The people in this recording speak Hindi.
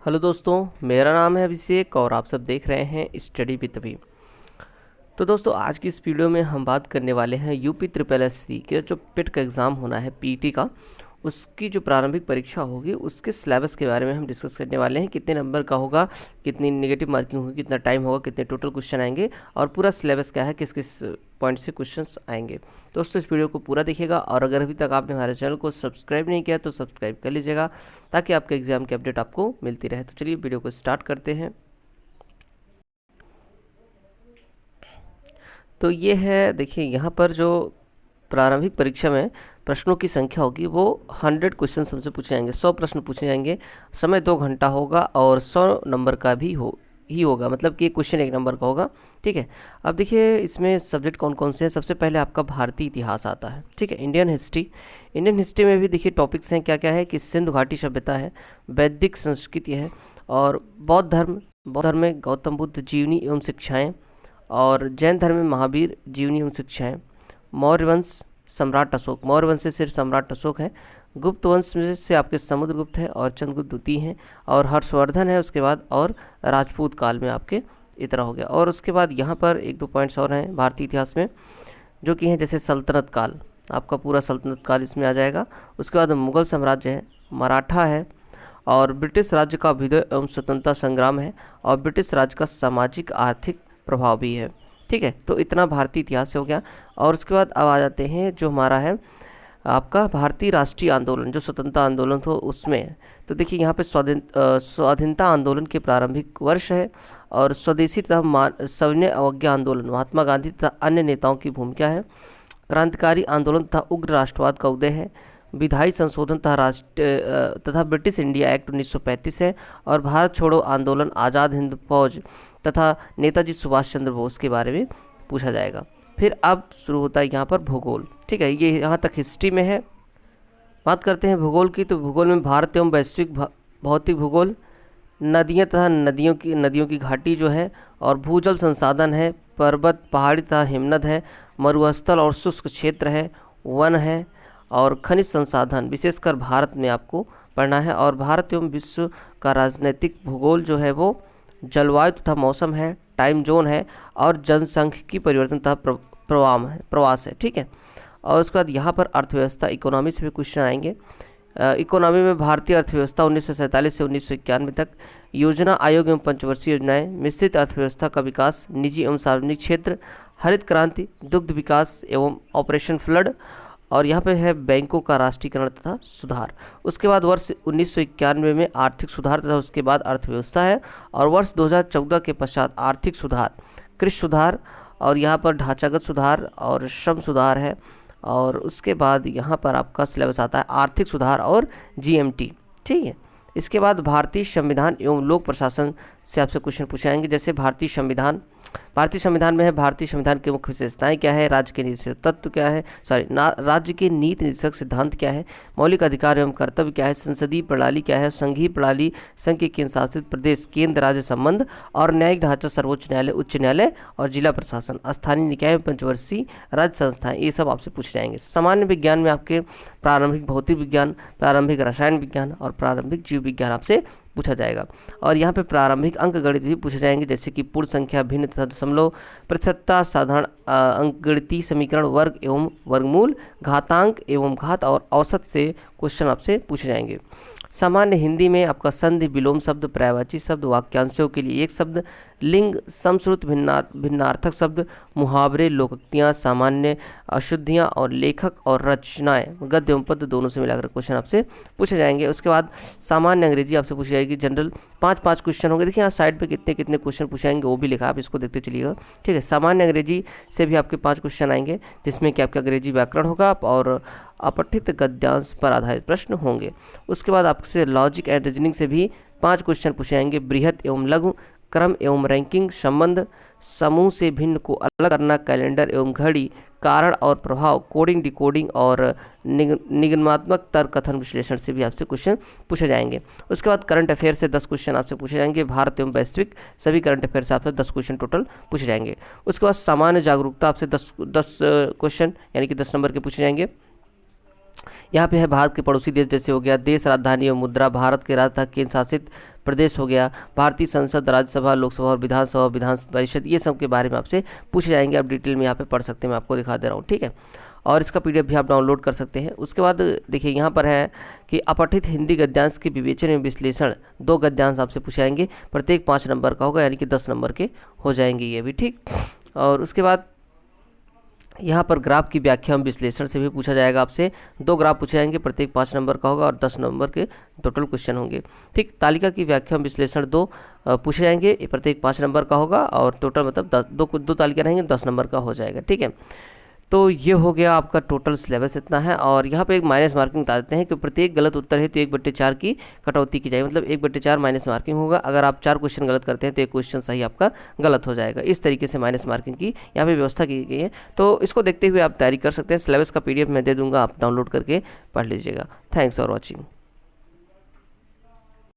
हेलो दोस्तों, मेरा नाम है अभिषेक और आप सब देख रहे हैं स्टडी विद अभी। तो दोस्तों, आज की इस वीडियो में हम बात करने वाले हैं यूपी ट्रिपल एस सी के जो पिट का एग्ज़ाम होना है पीटी का, उसकी जो प्रारंभिक परीक्षा होगी उसके सिलेबस के बारे में हम डिस्कस करने वाले हैं। कितने नंबर का होगा, कितनी नेगेटिव मार्किंग होगी, कितना टाइम होगा, कितने टोटल क्वेश्चन आएंगे और पूरा सिलेबस क्या है, किस किस पॉइंट से क्वेश्चंस आएंगे। दोस्तों, इस वीडियो को पूरा देखिएगा और अगर अभी तक आपने हमारे चैनल को सब्सक्राइब नहीं किया तो सब्सक्राइब कर लीजिएगा ताकि आपके एग्जाम की अपडेट आपको मिलती रहे। तो चलिए वीडियो को स्टार्ट करते हैं। तो ये है, देखिए यहाँ पर जो प्रारंभिक परीक्षा में प्रश्नों की संख्या होगी वो 100 क्वेश्चन हमसे पूछे जाएंगे, 100 प्रश्न पूछे जाएंगे। समय 2 घंटा होगा और 100 नंबर का भी होगा, मतलब कि क्वेश्चन 1 नंबर का होगा। ठीक है। अब देखिए इसमें सब्जेक्ट कौन कौन से हैं। सबसे पहले आपका भारतीय इतिहास आता है। ठीक है। इंडियन हिस्ट्री में भी देखिए टॉपिक्स हैं, क्या क्या है कि सिंधु घाटी सभ्यता है, वैदिक संस्कृति है और बौद्ध धर्म में गौतम बुद्ध जीवनी एवं शिक्षाएं, और जैन धर्म में महावीर जीवनी एवं शिक्षाएं। मौर्य वंश सम्राट अशोक, मौर्य वंश से सिर्फ सम्राट अशोक है। गुप्त वंश में से आपके समुद्रगुप्त है और चंद्रगुप्त द्वितीय हैं, और हर्षवर्धन है उसके बाद, और राजपूत काल में आपके इतना हो गया। और उसके बाद यहाँ पर 1-2 पॉइंट्स और हैं भारतीय इतिहास में जो कि हैं, जैसे सल्तनत काल, आपका पूरा सल्तनत काल इसमें आ जाएगा। उसके बाद मुगल साम्राज्य है, मराठा है, और ब्रिटिश राज्य का अभ्युदय एवं स्वतंत्रता संग्राम है, और ब्रिटिश राज्य का सामाजिक आर्थिक प्रभाव भी है। ठीक है। तो इतना भारतीय इतिहास से हो गया। और उसके बाद अब आ जाते हैं जो हमारा है आपका भारतीय राष्ट्रीय आंदोलन, जो स्वतंत्रता आंदोलन था उसमें। तो देखिए यहाँ पे स्वाधीनता आंदोलन के प्रारंभिक वर्ष है, और स्वदेशी तथा सविनय अवज्ञा आंदोलन, महात्मा गांधी तथा अन्य नेताओं की भूमिका है। क्रांतिकारी आंदोलन तथा उग्र राष्ट्रवाद का उदय है। विधायी संशोधन तथा ब्रिटिश इंडिया एक्ट 1935 है। और भारत छोड़ो आंदोलन, आज़ाद हिंद फौज तथा नेताजी सुभाष चंद्र बोस के बारे में पूछा जाएगा। फिर अब शुरू होता है यहाँ पर भूगोल। ठीक है, ये यहाँ तक हिस्ट्री में है। बात करते हैं भूगोल की, तो भूगोल में भारत एवं वैश्विक भौतिक भूगोल, नदियाँ तथा नदियों की घाटी जो है, और भूजल संसाधन है, पर्वत पहाड़ी तथा हिमनद है, मरुस्थल और शुष्क क्षेत्र है, वन है, और खनिज संसाधन विशेषकर भारत में आपको पढ़ना है। और भारत एवं विश्व का राजनीतिक भूगोल जो है वो जलवायु तथा मौसम है, टाइम जोन है, और जनसंख्यिकी परिवर्तन तथा प्रवास है। ठीक है। और उसके बाद यहाँ पर अर्थव्यवस्था, इकोनॉमी से भी क्वेश्चन आएंगे। इकोनॉमी में भारतीय अर्थव्यवस्था 1947 से 1991 तक, योजना आयोग एवं पंचवर्षीय योजनाएं, मिश्रित अर्थव्यवस्था का विकास, निजी एवं सार्वजनिक क्षेत्र, हरित क्रांति, दुग्ध विकास एवं ऑपरेशन फ्लड, और यहाँ पे है बैंकों का राष्ट्रीयकरण तथा सुधार। उसके बाद वर्ष 1991 में आर्थिक सुधार तथा उसके बाद अर्थव्यवस्था है। और वर्ष 2014 के पश्चात आर्थिक सुधार, कृषि सुधार, और यहाँ पर ढांचागत सुधार और श्रम सुधार है। और उसके बाद यहाँ पर आपका सिलेबस आता है आर्थिक सुधार और जीएमटी। ठीक है। इसके बाद भारतीय संविधान एवं लोक प्रशासन से आपसे क्वेश्चन पूछे जाएंगे, जैसे भारतीय संविधान में है, भारतीय संविधान की मुख्य विशेषताएं क्या है, राज्य के नीति तत्व क्या है, राज्य के नीति निर्देशक सिद्धांत क्या है, मौलिक अधिकार एवं कर्तव्य क्या है, संसदीय प्रणाली क्या है, संघीय प्रणाली, संघ के केंद्र शासित प्रदेश, केंद्र राज्य संबंध, और न्यायिक ढांचा, सर्वोच्च न्यायालय, उच्च न्यायालय और जिला प्रशासन, स्थानीय निकाय, पंचवर्षीय राज्य संस्थाएं, ये सब आपसे पूछे जाएंगे। सामान्य विज्ञान में आपके प्रारंभिक भौतिक विज्ञान, प्रारंभिक रसायन विज्ञान और प्रारंभिक जीव विज्ञान आपसे पूछा जाएगा। और यहाँ पे प्रारंभिक अंक गणित भी पूछे जाएंगे, जैसे कि पूर्ण संख्या, भिन्न तथा दशमलव, प्रतिशतता, साधारण अंकगणितीय समीकरण, वर्ग एवं वर्गमूल, घातांक एवं घात, और औसत से क्वेश्चन आपसे पूछे जाएंगे। सामान्य हिंदी में आपका संधि, विलोम शब्द, पर्यायवाची शब्द, वाक्यांशों के लिए एक शब्द, लिंग, समश्रुत भिन्नार्थक शब्द, मुहावरे, लोकोक्तियाँ, सामान्य अशुद्धियाँ, और लेखक और रचनाएं, गद्य एवं पद्य दोनों से मिलाकर क्वेश्चन आपसे पूछे जाएंगे। उसके बाद सामान्य अंग्रेजी आपसे पूछी जाएगी, जनरल 5-5 क्वेश्चन होंगे। देखिए यहाँ साइड पे कितने कितने क्वेश्चन पूछे जाएंगे वो भी लिखा, आप इसको देखते चलिएगा। ठीक है। सामान्य अंग्रेजी से भी आपके 5 क्वेश्चन आएंगे, जिसमें कि आपका अंग्रेजी व्याकरण होगा और अपठित गद्यांश पर आधारित प्रश्न होंगे। उसके बाद आपसे लॉजिक एंड रीजनिंग से भी 5 क्वेश्चन पूछे जाएंगे, बृहत एवं लघु, क्रम एवं रैंकिंग, संबंध, समूह से भिन्न को अलग करना, कैलेंडर एवं घड़ी, कारण और प्रभाव, कोडिंग डिकोडिंग, और निगमात्मक तर्क कथन विश्लेषण से भी आपसे क्वेश्चन पूछे जाएंगे। उसके बाद करंट अफेयर से 10 क्वेश्चन आपसे पूछे जाएंगे, भारत एवं वैश्विक सभी करंट अफेयर से आपसे 10 क्वेश्चन टोटल पूछे जाएंगे। उसके बाद सामान्य जागरूकता आपसे 10 क्वेश्चन यानी कि 10 नंबर के पूछे जाएंगे। यहाँ पे है भारत के पड़ोसी देश, जैसे हो गया देश, राजधानी एवं मुद्रा, भारत के राज्य तथा केंद्र शासित प्रदेश हो गया, भारतीय संसद, राज्यसभा, लोकसभा और विधानसभा, विधान परिषद, ये सब के बारे में आपसे पूछे जाएंगे। आप डिटेल में यहाँ पे पढ़ सकते हैं, मैं आपको दिखा दे रहा हूँ, ठीक है। और इसका पीडीएफ भी आप डाउनलोड कर सकते हैं। उसके बाद देखिए यहाँ पर है कि अपठित हिंदी गद्यांश के विवेचन एवं विश्लेषण, 2 गद्यांश आपसे पूछे जाएंगे, प्रत्येक 5 नंबर का होगा, यानी कि 10 नंबर के हो जाएंगे ये भी, ठीक। और उसके बाद यहाँ पर ग्राफ की व्याख्या एवं विश्लेषण से भी पूछा जाएगा आपसे, 2 ग्राफ पूछे जाएंगे, प्रत्येक 5 नंबर का होगा और 10 नंबर के टोटल क्वेश्चन होंगे, ठीक। तालिका की व्याख्या एवं विश्लेषण 2 पूछे जाएंगे, प्रत्येक 5 नंबर का होगा और टोटल मतलब 2 तालिका रहेंगे, 10 नंबर का हो जाएगा, ठीक है। तो ये हो गया आपका टोटल सिलेबस इतना है। और यहाँ पे एक माइनस मार्किंग बता देते हैं कि प्रत्येक गलत उत्तर है तो 1/4 की कटौती की जाएगी, मतलब 1/4 माइनस मार्किंग होगा। अगर आप 4 क्वेश्चन गलत करते हैं तो 1 क्वेश्चन सही आपका गलत हो जाएगा। इस तरीके से माइनस मार्किंग की यहाँ पे व्यवस्था की गई है। तो इसको देखते हुए आप तैयारी कर सकते हैं। सिलेबस का PDF मैं दे दूँगा, आप डाउनलोड करके पढ़ लीजिएगा। Thanks for watching.